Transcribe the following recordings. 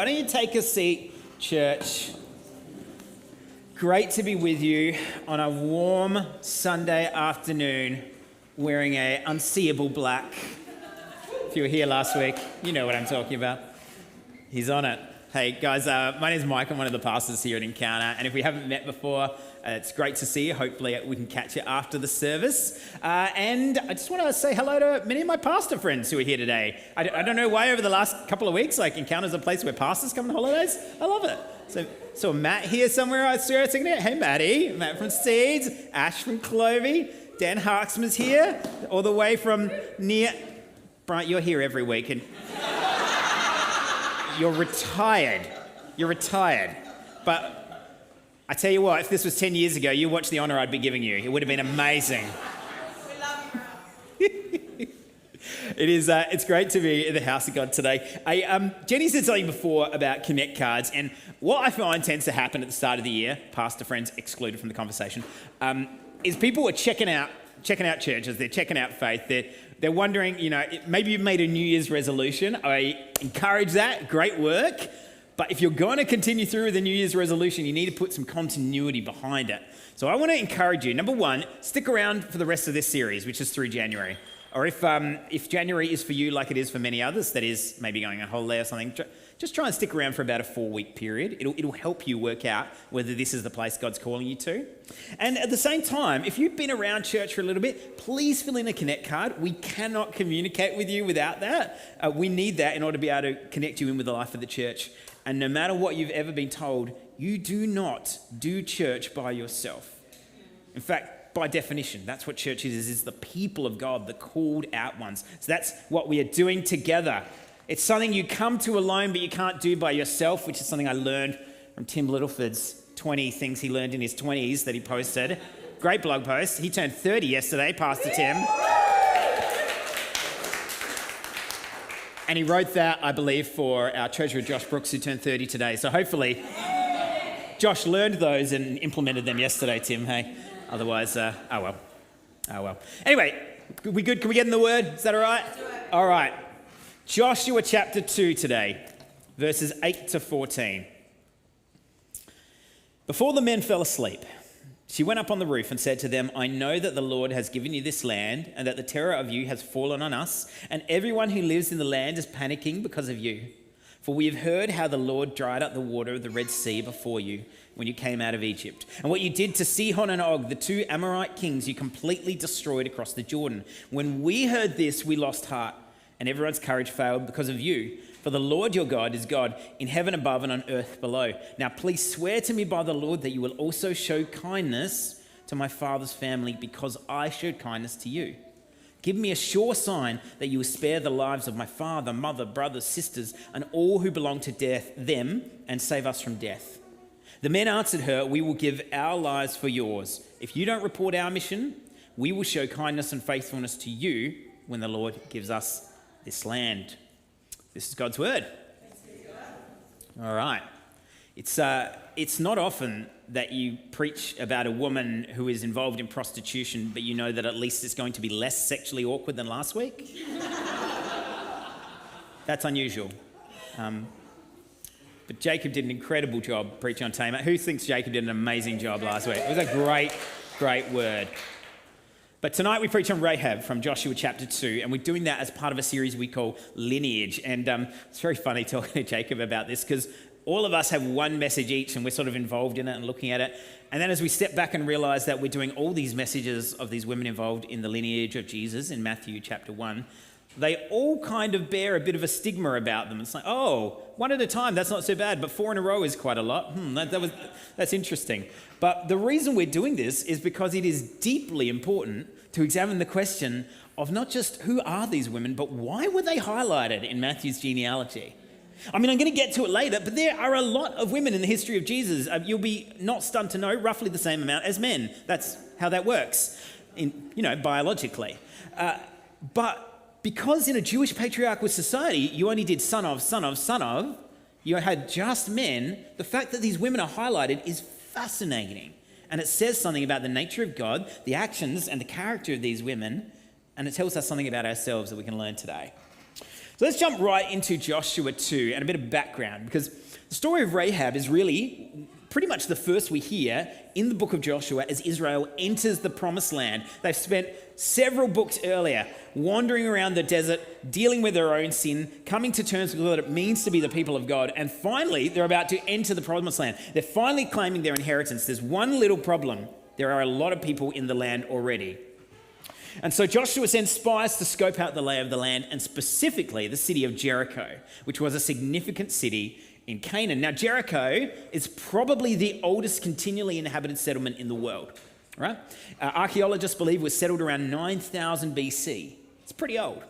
Why don't you take a seat, church? Great to be with you on a warm Sunday afternoon wearing a unseeable black. If you were here last week, you know what I'm talking about. He's on it. Hey guys, my name's Mike. I'm one of the pastors here at Encounter, and if we haven't met before, it's great to see you. Hopefully we can catch you after the service. And I just want to say hello to many of my pastor friends who are here today. I don't know why over the last couple of weeks, Encounter's a place where pastors come on holidays. I love it. So Matt here somewhere, I swear, hey Matty, Matt from Seeds, Ash from Clovey, Dan Harksman's here, all the way from near... Brian, you're here every week, and you're retired. But I tell you what, if this was 10 years ago, you watch the honour I'd be giving you. It would have been amazing. It's great to be in the house of God today. Jenny said something before about Connect cards, and what I find tends to happen at the start of the year, pastor friends excluded from the conversation, is people are checking out churches, they're checking out faith, they're wondering, maybe you've made a New Year's resolution. I encourage that, great work. But if you're going to continue through with the New Year's resolution, you need to put some continuity behind it. So I want to encourage you, number one, stick around for the rest of this series, which is through January. Or if January is for you like it is for many others, that is maybe going on holiday or something, just try and stick around for about a 4-week period. It'll help you work out whether this is the place God's calling you to. And at the same time, if you've been around church for a little bit, please fill in a Connect card. We cannot communicate with you without that. We need that in order to be able to connect you in with the life of the church. And no matter what you've ever been told, you do not do church by yourself. In fact, by definition, that's what church is the people of God, the called out ones. So that's what we are doing together. It's something you come to alone, but you can't do by yourself, which is something I learned from Tim Littleford's 20 things he learned in his 20s that he posted. Great blog post. He turned 30 yesterday, Pastor Tim. And he wrote that, I believe, for our treasurer, Josh Brooks, who turned 30 today. So hopefully, Josh learned those and implemented them yesterday, Tim, hey? Otherwise, oh well. Anyway, we good? Can we get in the word? Is that all right? All right. Joshua chapter 2 today, verses 8 to 14. Before the men fell asleep, she went up on the roof and said to them, I know that the Lord has given you this land and that the terror of you has fallen on us, and everyone who lives in the land is panicking because of you. For we have heard how the Lord dried up the water of the Red Sea before you when you came out of Egypt, and what you did to Sihon and Og, the two Amorite kings you completely destroyed across the Jordan. When we heard this, we lost heart, and everyone's courage failed because of you. For the Lord your God is God in heaven above and on earth below. Now please swear to me by the Lord that you will also show kindness to my father's family because I showed kindness to you. Give me a sure sign that you will spare the lives of my father, mother, brothers, sisters, and all who belong to them, and save us from death. The men answered her, we will give our lives for yours. If you don't report our mission, we will show kindness and faithfulness to you when the Lord gives us this land. This is God's word. All right. It's not often that you preach about a woman who is involved in prostitution, but you know that at least it's going to be less sexually awkward than last week. That's unusual. But Jacob did an incredible job preaching on Tamar. Who thinks Jacob did an amazing job last week? It was a great word. But tonight we preach on Rahab from Joshua chapter 2, and we're doing that as part of a series we call Lineage. And it's very funny talking to Jacob about this because all of us have one message each and we're sort of involved in it and looking at it. And then as we step back and realize that we're doing all these messages of these women involved in the lineage of Jesus in Matthew chapter 1, they all kind of bear a bit of a stigma about them. It's like, oh, one at a time, that's not so bad, but 4 in a row is quite a lot. That's interesting. But the reason we're doing this is because it is deeply important to examine the question of not just who are these women, but why were they highlighted in Matthew's genealogy? I mean, I'm going to get to it later, but there are a lot of women in the history of Jesus. You'll be not stunned to know roughly the same amount as men. That's how that works, biologically. But because in a Jewish patriarchal society, you only did son of, you had just men, the fact that these women are highlighted is fascinating. And it says something about the nature of God, the actions and the character of these women, and it tells us something about ourselves that we can learn today. So let's jump right into Joshua 2 and a bit of background, because the story of Rahab is really pretty much the first we hear in the book of Joshua as Israel enters the promised land. They've spent several books earlier wandering around the desert, dealing with their own sin, coming to terms with what it means to be the people of God, and finally they're about to enter the promised land. They're finally claiming their inheritance. There's one little problem. There are a lot of people in the land already. And so Joshua sends spies to scope out the lay of the land, and specifically the city of Jericho, which was a significant city in Canaan. Now, Jericho is probably the oldest continually inhabited settlement in the world, right? Archaeologists believe it was settled around 9,000 BC. It's pretty old.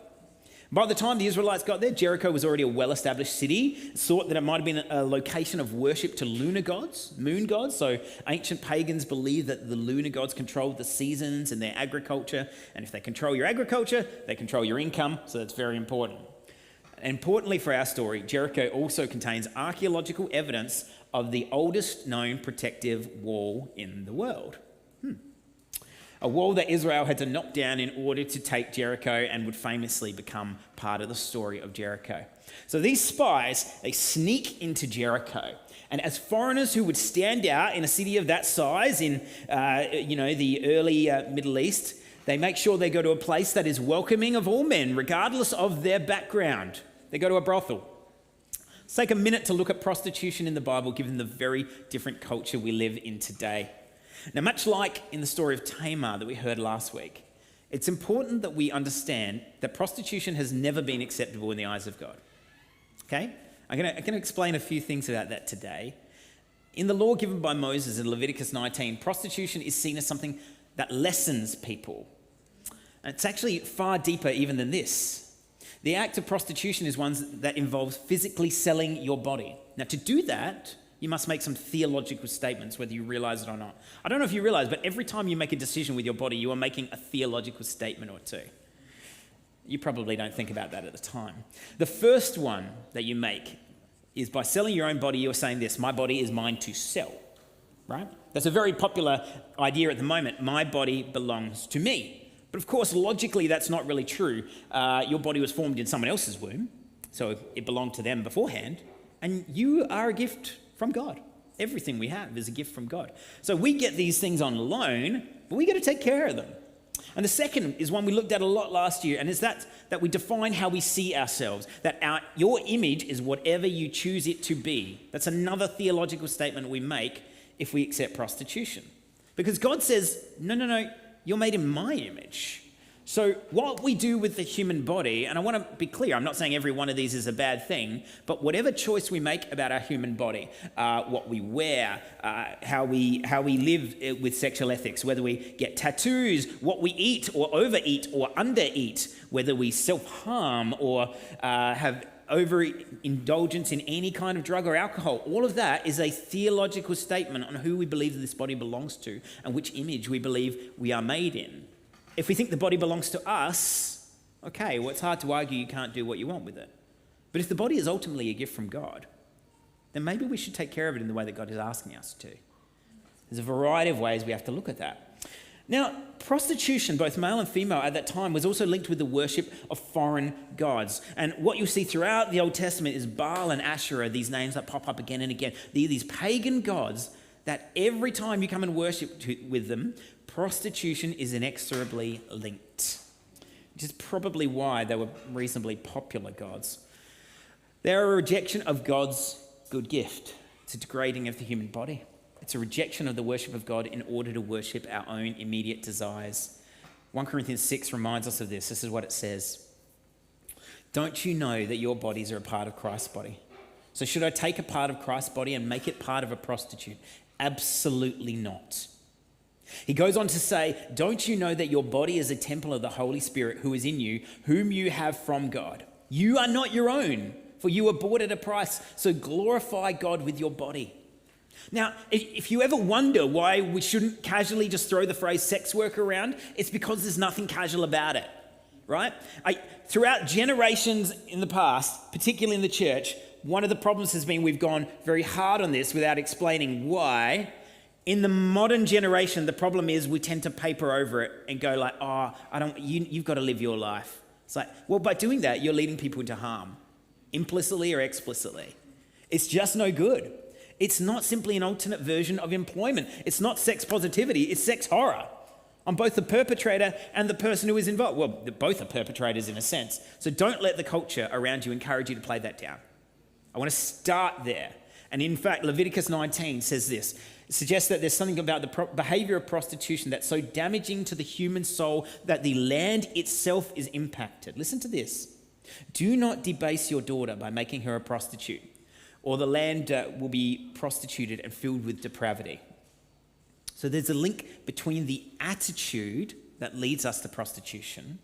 By the time the Israelites got there, Jericho was already a well-established city. It's thought that it might have been a location of worship to lunar gods, moon gods. So ancient pagans believed that the lunar gods controlled the seasons and their agriculture. And if they control your agriculture, they control your income. So that's very important. Importantly for our story, Jericho also contains archaeological evidence of the oldest known protective wall in the world. A wall that Israel had to knock down in order to take Jericho and would famously become part of the story of Jericho. So these spies, they sneak into Jericho. And as foreigners who would stand out in a city of that size in, the early Middle East, they make sure they go to a place that is welcoming of all men, regardless of their background. They go to a brothel. Let's take a minute to look at prostitution in the Bible, given the very different culture we live in today. Now, much like in the story of Tamar that we heard last week, it's important that we understand that prostitution has never been acceptable in the eyes of God. Okay? I'm going to explain a few things about that today. In the law given by Moses in Leviticus 19, prostitution is seen as something that lessens people. And it's actually far deeper even than this. The act of prostitution is one that involves physically selling your body. Now, to do that, you must make some theological statements, whether you realize it or not. I don't know if you realize, but every time you make a decision with your body, you are making a theological statement or two. You probably don't think about that at the time. The first one that you make is by selling your own body, you're saying this: my body is mine to sell, right? That's a very popular idea at the moment. My body belongs to me. But of course, logically, that's not really true. Your body was formed in someone else's womb, so it belonged to them beforehand, and you are a gift from God. Everything we have is a gift from God. So we get these things on loan, but we got to take care of them. And the second is one we looked at a lot last year, and it's that we define how we see ourselves, that your image is whatever you choose it to be. That's another theological statement we make if we accept prostitution. Because God says, no, you're made in my image. So what we do with the human body, and I want to be clear, I'm not saying every one of these is a bad thing, but whatever choice we make about our human body, what we wear, how we live with sexual ethics, whether we get tattoos, what we eat or overeat or undereat, whether we self-harm or have overindulgence in any kind of drug or alcohol, all of that is a theological statement on who we believe this body belongs to and which image we believe we are made in. If we think the body belongs to us, okay, well, it's hard to argue you can't do what you want with it. But if the body is ultimately a gift from God, then maybe we should take care of it in the way that God is asking us to. There's a variety of ways we have to look at that. Now, prostitution, both male and female at that time, was also linked with the worship of foreign gods. And what you'll see throughout the Old Testament is Baal and Asherah, these names that pop up again and again. They're these pagan gods that every time you come and worship with them, prostitution is inexorably linked, which is probably why they were reasonably popular gods. They're a rejection of God's good gift. It's a degrading of the human body. It's a rejection of the worship of God in order to worship our own immediate desires. 1 Corinthians 6 reminds us of this. This is what it says. Don't you know that your bodies are a part of Christ's body? So should I take a part of Christ's body and make it part of a prostitute? Absolutely not. He goes on to say, don't you know that your body is a temple of the Holy Spirit who is in you, whom you have from God? You are not your own, for you were bought at a price. So glorify God with your body. Now, if you ever wonder why we shouldn't casually just throw the phrase sex work around, it's because there's nothing casual about it, right? Throughout generations in the past, particularly in the church, one of the problems has been we've gone very hard on this without explaining why. In the modern generation, the problem is we tend to paper over it and go like, you've got to live your life. It's like, well, by doing that, you're leading people into harm, implicitly or explicitly. It's just no good. It's not simply an alternate version of employment. It's not sex positivity, it's sex horror on both the perpetrator and the person who is involved. Well, both are perpetrators in a sense. So don't let the culture around you encourage you to play that down. I want to start there. And in fact, Leviticus 19 says this. It suggests that there's something about the behavior of prostitution that's so damaging to the human soul that the land itself is impacted. Listen to this. Do not debase your daughter by making her a prostitute, or the land will be prostituted and filled with depravity. So there's a link between the attitude that leads us to prostitution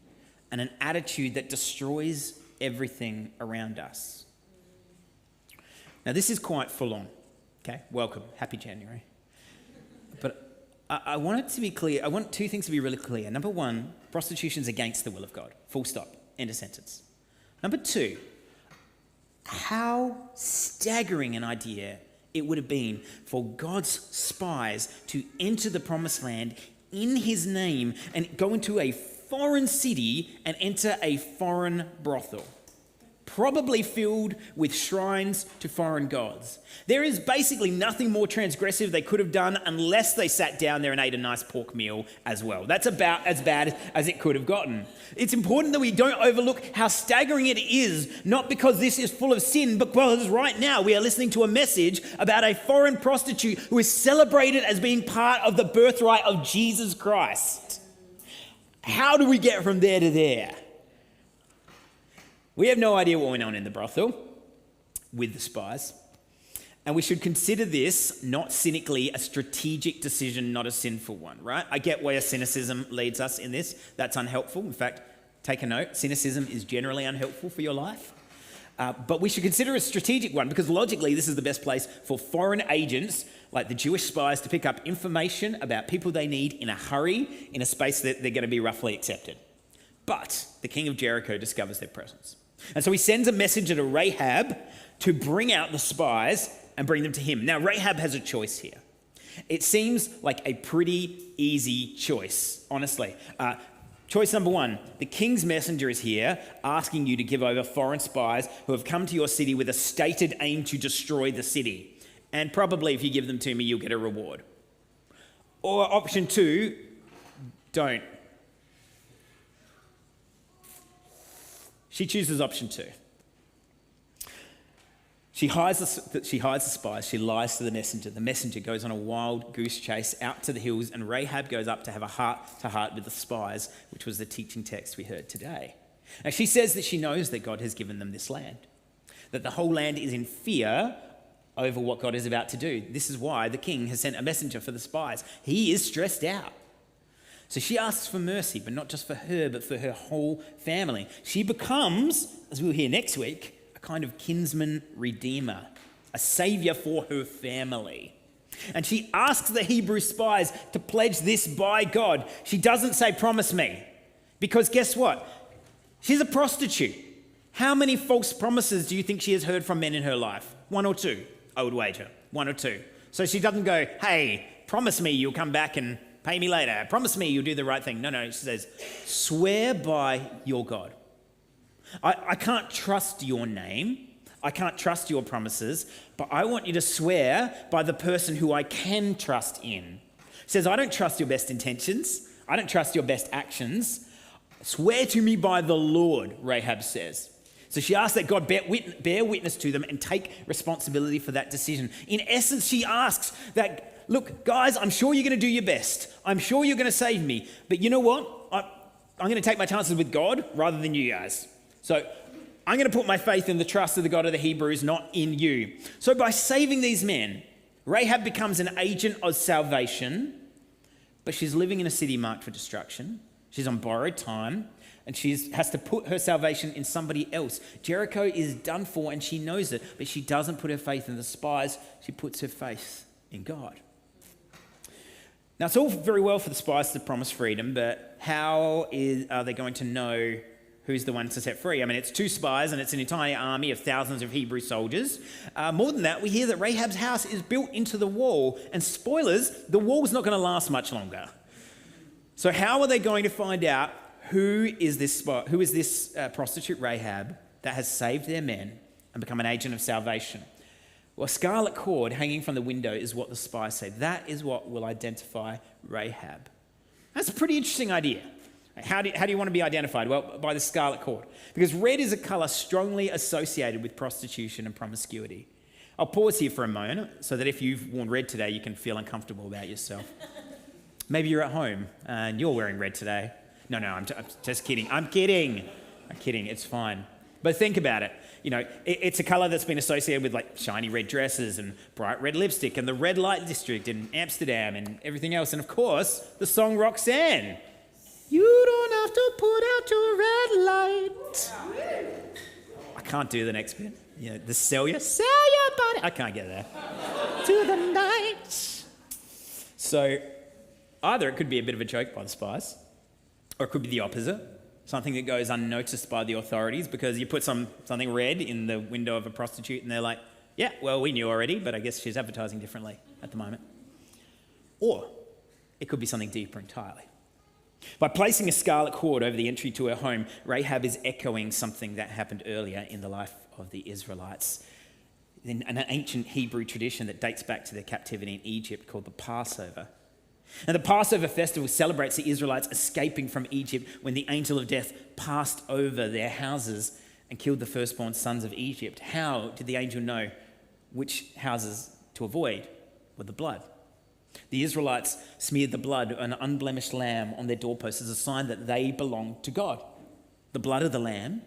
and an attitude that destroys everything around us. Now, this is quite full on. Okay, welcome. Happy January. But I want it to be clear. I want two things to be really clear. Number one, prostitution is against the will of God. Full stop. End of sentence. Number two, how staggering an idea it would have been for God's spies to enter the promised land in his name and go into a foreign city and enter a foreign brothel, probably filled with shrines to foreign gods. There is basically nothing more transgressive they could have done unless they sat down there and ate a nice pork meal as well. That's about as bad as it could have gotten. It's important that we don't overlook how staggering it is, not because this is full of sin, but because right now we are listening to a message about a foreign prostitute who is celebrated as being part of the birthright of Jesus Christ. How do we get from there to there? We have no idea what went on in the brothel with the spies. And we should consider this not cynically a strategic decision, not a sinful one, right? I get where cynicism leads us in this. That's unhelpful. In fact, take a note. Cynicism is generally unhelpful for your life. But we should consider a strategic one because logically this is the best place for foreign agents like the Jewish spies to pick up information about people they need in a hurry in a space that they're going to be roughly accepted. But the king of Jericho discovers their presence. And so he sends a messenger to Rahab to bring out the spies and bring them to him. Now, Rahab has a choice here. It seems like a pretty easy choice, honestly. Choice number one, the king's messenger is here asking you to give over foreign spies who have come to your city with a stated aim to destroy the city. And probably if you give them to me, you'll get a reward. Or option two, don't. She chooses option two. She hides the spies. She lies to the messenger. The messenger goes on a wild goose chase out to the hills, and Rahab goes up to have a heart-to-heart with the spies, which was the teaching text we heard today. Now, she says that she knows that God has given them this land, that the whole land is in fear over what God is about to do. This is why the king has sent a messenger for the spies. He is stressed out. So she asks for mercy, but not just for her, but for her whole family. She becomes, as we'll hear next week, a kind of kinsman redeemer, a savior for her family. And she asks the Hebrew spies to pledge this by God. She doesn't say, promise me, because guess what? She's a prostitute. How many false promises do you think she has heard from men in her life? One or two, I would wager. One or two. So she doesn't go, hey, promise me you'll come back and pay me later. Promise me you'll do the right thing. No, she says, swear by your God. I can't trust your name. I can't trust your promises, but I want you to swear by the person who I can trust in. Says, I don't trust your best intentions. I don't trust your best actions. Swear to me by the Lord, Rahab says. So she asks that God bear witness to them and take responsibility for that decision. In essence, she asks that, look, guys, I'm sure you're going to do your best. I'm sure you're going to save me. But you know what? I'm going to take my chances with God rather than you guys. So I'm going to put my faith in the trust of the God of the Hebrews, not in you. So by saving these men, Rahab becomes an agent of salvation, but she's living in a city marked for destruction. She's on borrowed time, and she has to put her salvation in somebody else. Jericho is done for, and she knows it, but she doesn't put her faith in the spies. She puts her faith in God. Now, it's all very well for the spies to promise freedom, but how are they going to know who's the one to set free? I mean, it's two spies and it's an entire army of thousands of Hebrew soldiers. More than that, we hear that Rahab's house is built into the wall. And spoilers, the wall's not going to last much longer. So how are they going to find out Who is this prostitute Rahab that has saved their men and become an agent of salvation? Well, a scarlet cord hanging from the window is what the spies say. That is what will identify Rahab. That's a pretty interesting idea. How do you want to be identified? Well, by the scarlet cord. Because red is a colour strongly associated with prostitution and promiscuity. I'll pause here for a moment so that if you've worn red today, you can feel uncomfortable about yourself. Maybe you're at home and you're wearing red today. No, I'm just kidding. I'm kidding. It's fine. But think about it. You know, it's a colour that's been associated with like shiny red dresses and bright red lipstick and the red light district in Amsterdam and everything else. And of course, the song Roxanne. You don't have to put out your red light. I can't do the next bit. You know, sell your body. I can't get there. To the night. So either it could be a bit of a joke by the spies, or it could be the opposite. Something that goes unnoticed by the authorities because you put something red in the window of a prostitute and they're like, yeah, well, we knew already, but I guess she's advertising differently at the moment. Or it could be something deeper entirely. By placing a scarlet cord over the entry to her home, Rahab is echoing something that happened earlier in the life of the Israelites, in an ancient Hebrew tradition that dates back to their captivity in Egypt called the Passover. And the Passover festival celebrates the Israelites escaping from Egypt when the angel of death passed over their houses and killed the firstborn sons of Egypt. How did the angel know which houses to avoid? With the blood. The Israelites smeared the blood of an unblemished lamb on their doorposts as a sign that they belonged to God. The blood of the lamb,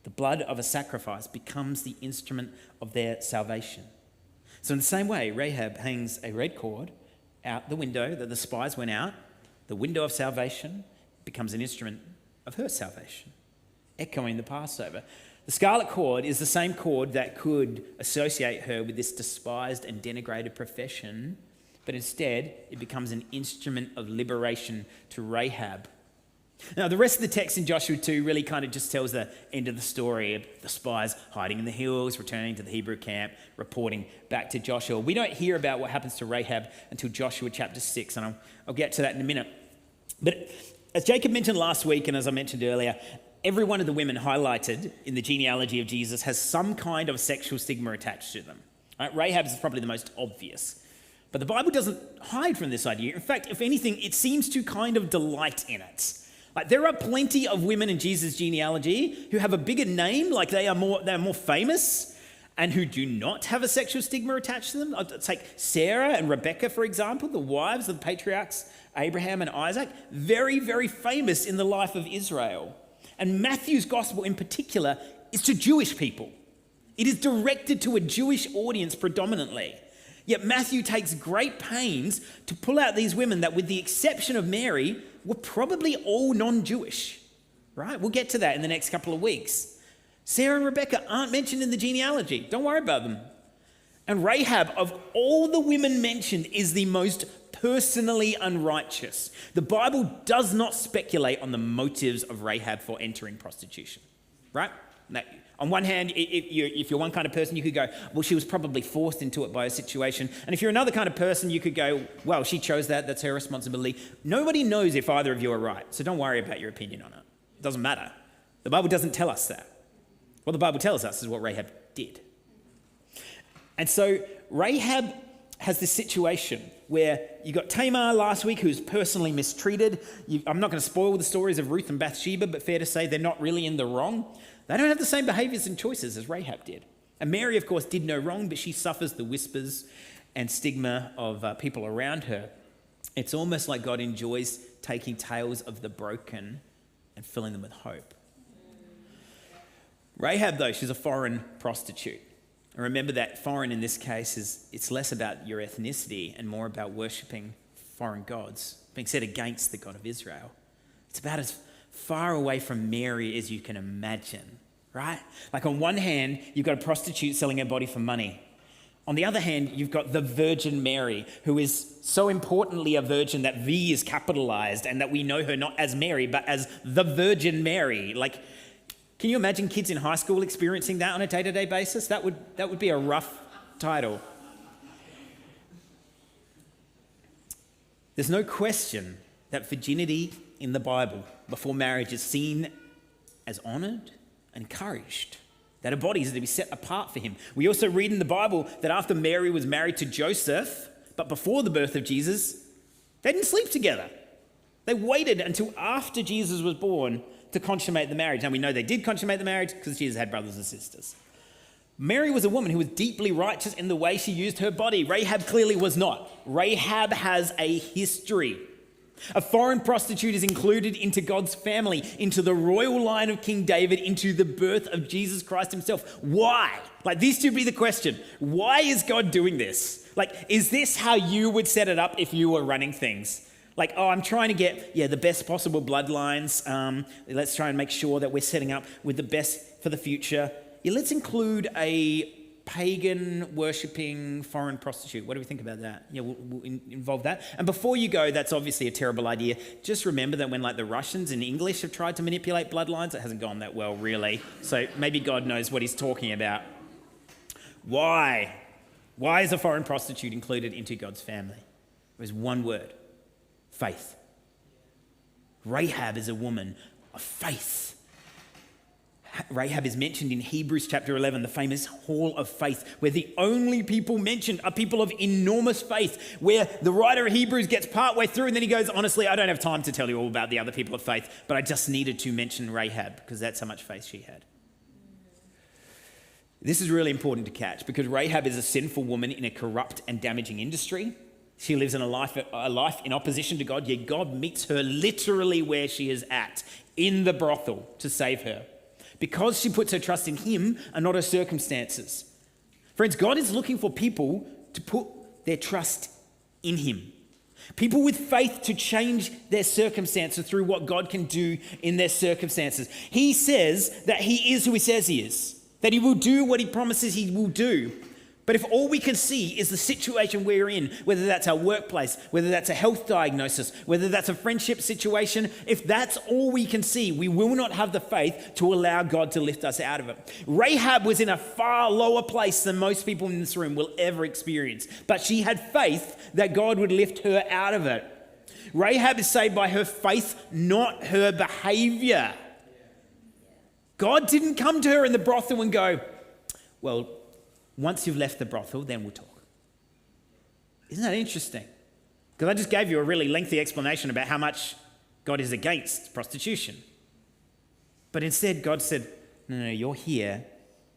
the blood of a sacrifice, becomes the instrument of their salvation. So in the same way, Rahab hangs a red cord out the window that the spies went out. The window of salvation becomes an instrument of her salvation, echoing the Passover. The scarlet cord is the same cord that could associate her with this despised and denigrated profession, but instead it becomes an instrument of liberation to Rahab. Now, the rest of the text in Joshua 2 really kind of just tells the end of the story of the spies hiding in the hills, returning to the Hebrew camp, reporting back to Joshua. We don't hear about what happens to Rahab until Joshua chapter 6, and I'll get to that in a minute. But as Jacob mentioned last week, and as I mentioned earlier, every one of the women highlighted in the genealogy of Jesus has some kind of sexual stigma attached to them. Right? Rahab's is probably the most obvious. But the Bible doesn't hide from this idea. In fact, if anything, it seems to kind of delight in it. Like, there are plenty of women in Jesus' genealogy who have a bigger name, like they're more famous, and who do not have a sexual stigma attached to them. I'll take Sarah and Rebecca, for example, the wives of the patriarchs Abraham and Isaac, very, very famous in the life of Israel. And Matthew's gospel in particular is to Jewish people. It is directed to a Jewish audience predominantly. Yet Matthew takes great pains to pull out these women that, with the exception of Mary, were probably all non-Jewish, right? We'll get to that in the next couple of weeks. Sarah and Rebecca aren't mentioned in the genealogy. Don't worry about them. And Rahab, of all the women mentioned, is the most personally unrighteous. The Bible does not speculate on the motives of Rahab for entering prostitution, right? Now, on one hand, if you're one kind of person, you could go, well, she was probably forced into it by a situation. And if you're another kind of person, you could go, well, she chose that. That's her responsibility. Nobody knows if either of you are right. So don't worry about your opinion on it. It doesn't matter. The Bible doesn't tell us that. What the Bible tells us is what Rahab did. And so Rahab has this situation where you got Tamar last week, who's personally mistreated. I'm not going to spoil the stories of Ruth and Bathsheba, but fair to say they're not really in the wrong. They don't have the same behaviours and choices as Rahab did. And Mary, of course, did no wrong, but she suffers the whispers and stigma of people around her. It's almost like God enjoys taking tales of the broken and filling them with hope. Rahab, though, she's a foreign prostitute. And remember that foreign in this case it's less about your ethnicity and more about worshipping foreign gods, being set against the God of Israel. It's about as far away from Mary as you can imagine, right? Like, on one hand, you've got a prostitute selling her body for money. On the other hand, you've got the Virgin Mary, who is so importantly a virgin that V is capitalized and that we know her not as Mary, but as the Virgin Mary. Like, can you imagine kids in high school experiencing that on a day-to-day basis? That would be a rough title. There's no question that virginity in the Bible before marriage is seen as honored and encouraged, that her bodies are to be set apart for him. We also read in the Bible that after Mary was married to Joseph, but before the birth of Jesus, they didn't sleep together. They waited until after Jesus was born to consummate the marriage. And we know they did consummate the marriage because Jesus had brothers and sisters. Mary was a woman who was deeply righteous in the way she used her body. Rahab clearly was not. Rahab has a history. A foreign prostitute is included into God's family, into the royal line of King David, into the birth of Jesus Christ himself. Why? Like, this should be the question. Why is God doing this? Like, is this how you would set it up if you were running things? Like, oh, I'm trying to get, the best possible bloodlines. Let's try and make sure that we're setting up with the best for the future. Yeah, let's include a pagan worshipping foreign prostitute. What do we think about that? Yeah, we'll involve that. And before you go, that's obviously a terrible idea. Just remember that when the Russians and English have tried to manipulate bloodlines, it hasn't gone that well, really. So maybe God knows what he's talking about. Why? Why is a foreign prostitute included into God's family? There's one word: faith. Rahab is a woman of faith. Rahab is mentioned in Hebrews chapter 11, the famous hall of faith, where the only people mentioned are people of enormous faith, where the writer of Hebrews gets partway through and then he goes, honestly, I don't have time to tell you all about the other people of faith, but I just needed to mention Rahab because that's how much faith she had. This is really important to catch because Rahab is a sinful woman in a corrupt and damaging industry. She lives in a life in opposition to God, yet God meets her literally where she is at, in the brothel, to save her, because she puts her trust in him and not her circumstances. Friends, God is looking for people to put their trust in him. People with faith to change their circumstances through what God can do in their circumstances. He says that he is who he says he is, that he will do what he promises he will do. But if all we can see is the situation we're in, whether that's our workplace, whether that's a health diagnosis, whether that's a friendship situation, if that's all we can see, we will not have the faith to allow God to lift us out of it. Rahab was in a far lower place than most people in this room will ever experience, but she had faith that God would lift her out of it. Rahab is saved by her faith, not her behavior. God didn't come to her in the brothel and go, well, once you've left the brothel, then we'll talk. Isn't that interesting? Because I just gave you a really lengthy explanation about how much God is against prostitution. But instead, God said, no, you're here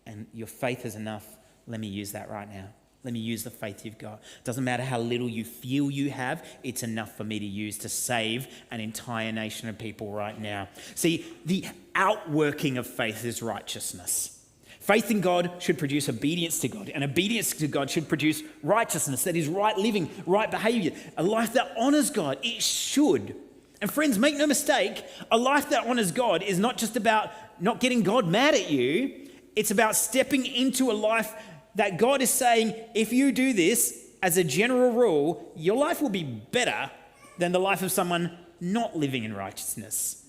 and your faith is enough. Let me use that right now. Let me use the faith you've got. Doesn't matter how little you feel you have, it's enough for me to use to save an entire nation of people right now. See, the outworking of faith is righteousness. Faith in God should produce obedience to God, and obedience to God should produce righteousness, that is right living, right behavior, a life that honors God. It should. And friends, make no mistake, a life that honors God is not just about not getting God mad at you. It's about stepping into a life that God is saying, if you do this, as a general rule, your life will be better than the life of someone not living in righteousness,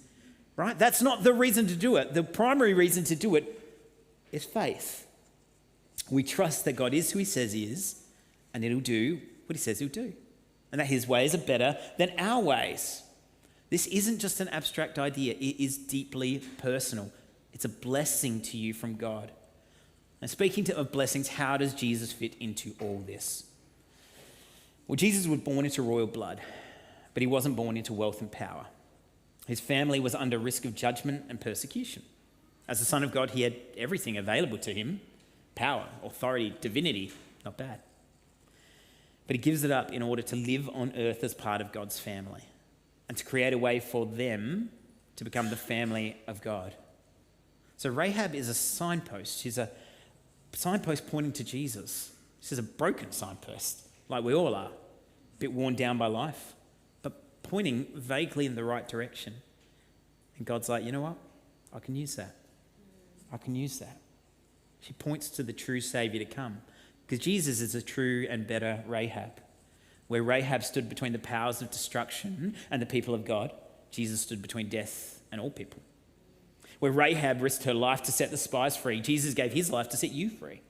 right? That's not the reason to do it. The primary reason to do it is faith. We trust that God is who he says he is, and he'll do what he says he'll do, and that his ways are better than our ways. This isn't just an abstract idea. It is deeply personal. It's a blessing to you from God. Now, speaking of blessings, how does Jesus fit into all this? Well, Jesus was born into royal blood, but he wasn't born into wealth and power. His family was under risk of judgment and persecution. As the Son of God, he had everything available to him: power, authority, divinity, not bad. But he gives it up in order to live on earth as part of God's family and to create a way for them to become the family of God. So Rahab is a signpost. She's a signpost pointing to Jesus. She's a broken signpost, like we all are, a bit worn down by life, but pointing vaguely in the right direction. And God's like, you know what? I can use that. I can use that. She points to the true Saviour to come, because Jesus is a true and better Rahab. Where Rahab stood between the powers of destruction and the people of God, Jesus stood between death and all people. Where Rahab risked her life to set the spies free, Jesus gave his life to set you free.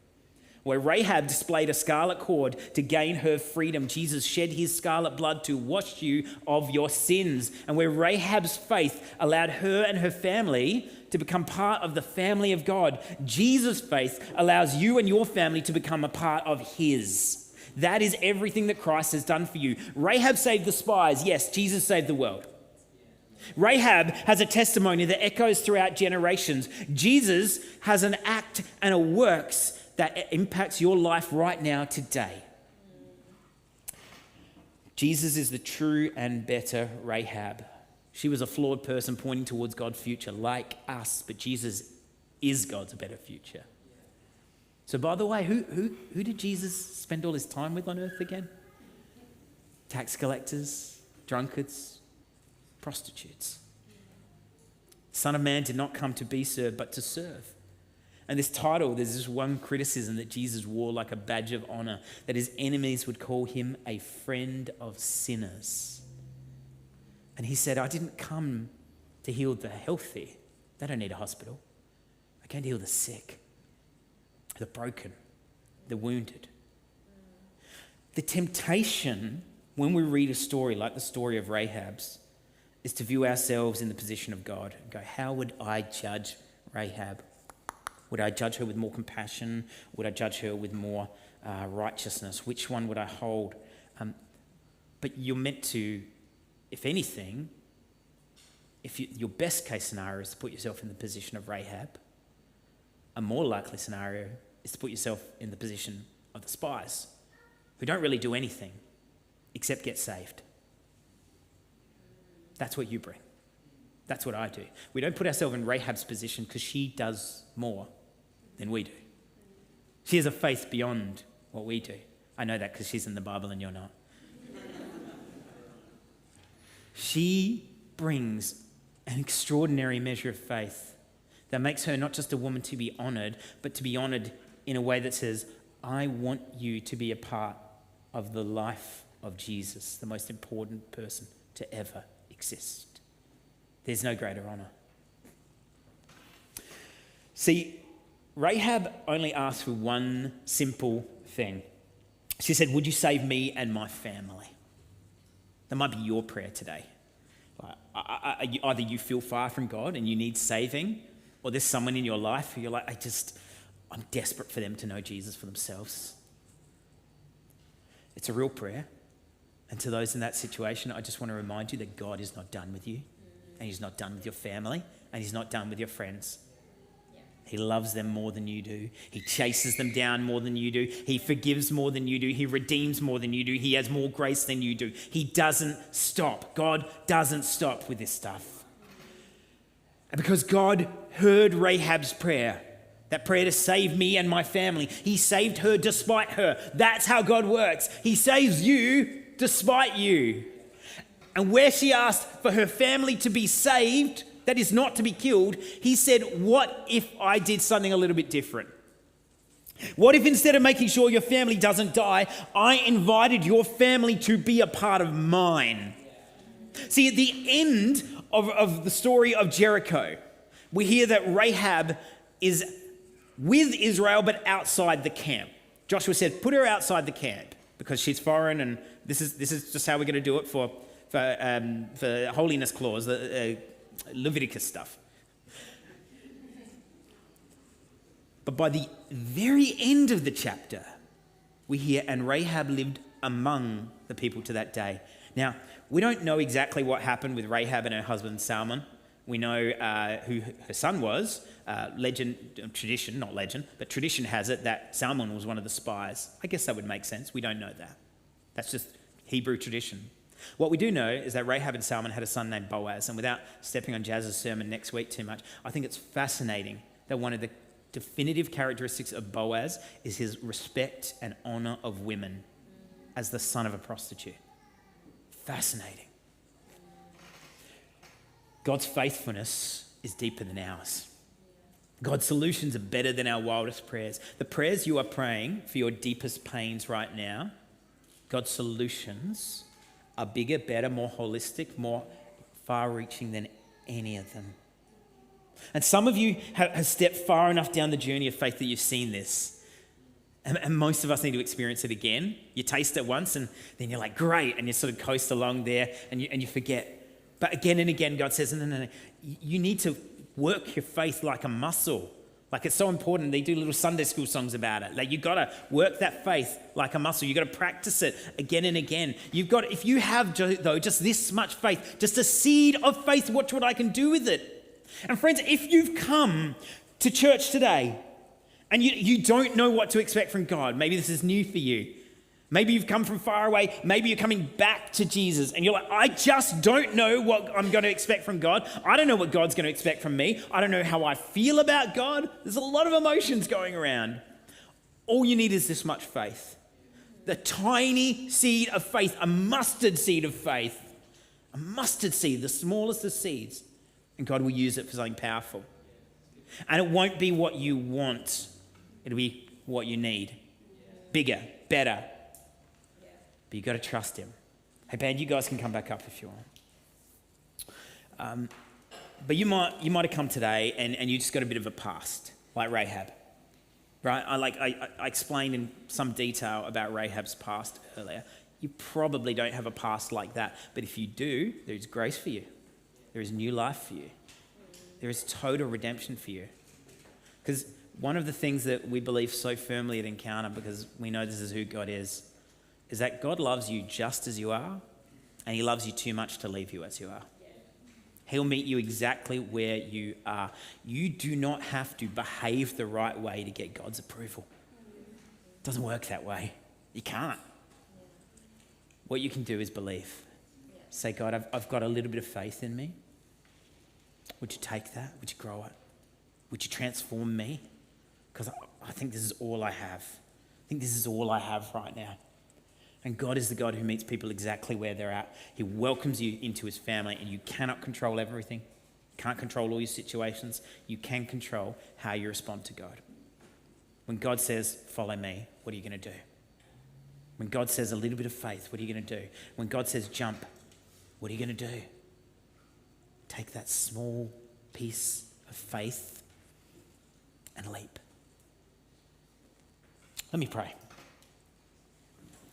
Where Rahab displayed a scarlet cord to gain her freedom, Jesus shed his scarlet blood to wash you of your sins. And where Rahab's faith allowed her and her family to become part of the family of God, Jesus' faith allows you and your family to become a part of his. That is everything that Christ has done for you. Rahab saved the spies. Yes, Jesus saved the world. Rahab has a testimony that echoes throughout generations. Jesus has an act and a works that impacts your life right now today. Jesus is the true and better Rahab. She was a flawed person pointing towards God's future like us, but Jesus is God's better future. So by the way, who did Jesus spend all his time with on earth again? Tax collectors, drunkards, prostitutes. Son of Man did not come to be served, but to serve. And this title, there's this one criticism that Jesus wore like a badge of honor, that his enemies would call him a friend of sinners. And he said, I didn't come to heal the healthy. They don't need a hospital. I came to heal the sick, the broken, the wounded. The temptation when we read a story like the story of Rahab's is to view ourselves in the position of God and go, how would I judge Rahab? Would I judge her with more compassion? Would I judge her with more righteousness? Which one would I hold? But you're meant to, if anything, your best case scenario is to put yourself in the position of Rahab. A more likely scenario is to put yourself in the position of the spies, who don't really do anything except get saved. That's what you bring. That's what I do. We don't put ourselves in Rahab's position because she does more than we do. She has a faith beyond what we do. I know that because she's in the Bible and you're not. She brings an extraordinary measure of faith that makes her not just a woman to be honoured, but to be honoured in a way that says, I want you to be a part of the life of Jesus, the most important person to ever exist. There's no greater honour. See, Rahab only asked for one simple thing. She said, would you save me and my family? That might be your prayer today. Either you feel far from God and you need saving, or there's someone in your life who you're like, I'm desperate for them to know Jesus for themselves. It's a real prayer. And to those in that situation, I just want to remind you that God is not done with you, and he's not done with your family, and he's not done with your friends. He loves them more than you do. He chases them down more than you do. He forgives more than you do. He redeems more than you do. He has more grace than you do. He doesn't stop. God doesn't stop with this stuff. And because God heard Rahab's prayer, that prayer to save me and my family, he saved her despite her. That's how God works. He saves you despite you. And where she asked for her family to be saved, that is not to be killed, he said, what if I did something a little bit different? What if instead of making sure your family doesn't die, I invited your family to be a part of mine? See, at the end of the story of Jericho, we hear that Rahab is with Israel but outside the camp. Joshua said, put her outside the camp because she's foreign, and this is just how we're going to do it for holiness clause, Leviticus stuff. But by the very end of the chapter, we hear, and Rahab lived among the people to that day. Now, we don't know exactly what happened with Rahab and her husband Salmon. We know who her son was. Tradition has it that Salmon was one of the spies. I guess that would make sense. We don't know that. That's just Hebrew tradition. What we do know is that Rahab and Salmon had a son named Boaz, and without stepping on Jazz's sermon next week too much, I think it's fascinating that one of the definitive characteristics of Boaz is his respect and honour of women as the son of a prostitute. Fascinating. God's faithfulness is deeper than ours. God's solutions are better than our wildest prayers. The prayers you are praying for your deepest pains right now, God's solutions are bigger, better, more holistic, more far-reaching than any of them. And some of you have stepped far enough down the journey of faith that you've seen this. And most of us need to experience it again. You taste it once and then you're like, great, and you sort of coast along there and you forget. But again and again, God says, no. You need to work your faith like a muscle. Like it's so important. They do little Sunday school songs about it. Like you've got to work that faith like a muscle. You've got to practice it again and again. If you have, though, just this much faith, just a seed of faith, watch what I can do with it. And friends, if you've come to church today and you don't know what to expect from God, maybe this is new for you. Maybe you've come from far away. Maybe you're coming back to Jesus and you're like, I just don't know what I'm going to expect from God. I don't know what God's going to expect from me. I don't know how I feel about God. There's a lot of emotions going around. All you need is this much faith. The tiny seed of faith, a mustard seed of faith. A mustard seed, the smallest of seeds. And God will use it for something powerful. And it won't be what you want. It'll be what you need. Bigger, better. But you've got to trust him. Hey, band, you guys can come back up if you want. But you might have come today and you just got a bit of a past, like Rahab. Right? I explained in some detail about Rahab's past earlier. You probably don't have a past like that. But if you do, there is grace for you. There is new life for you. There is total redemption for you. Because one of the things that we believe so firmly at Encounter, because we know this is who God is that God loves you just as you are, and he loves you too much to leave you as you are. He'll meet you exactly where you are. You do not have to behave the right way to get God's approval. It doesn't work that way. You can't. What you can do is believe. Say, God, I've got a little bit of faith in me. Would you take that? Would you grow it? Would you transform me? Because I think this is all I have. I think this is all I have right now. And God is the God who meets people exactly where they're at. He welcomes you into his family, and you cannot control everything. You can't control all your situations. You can control how you respond to God. When God says, follow me, what are you going to do? When God says a little bit of faith, what are you going to do? When God says jump, what are you going to do? Take that small piece of faith and leap. Let me pray.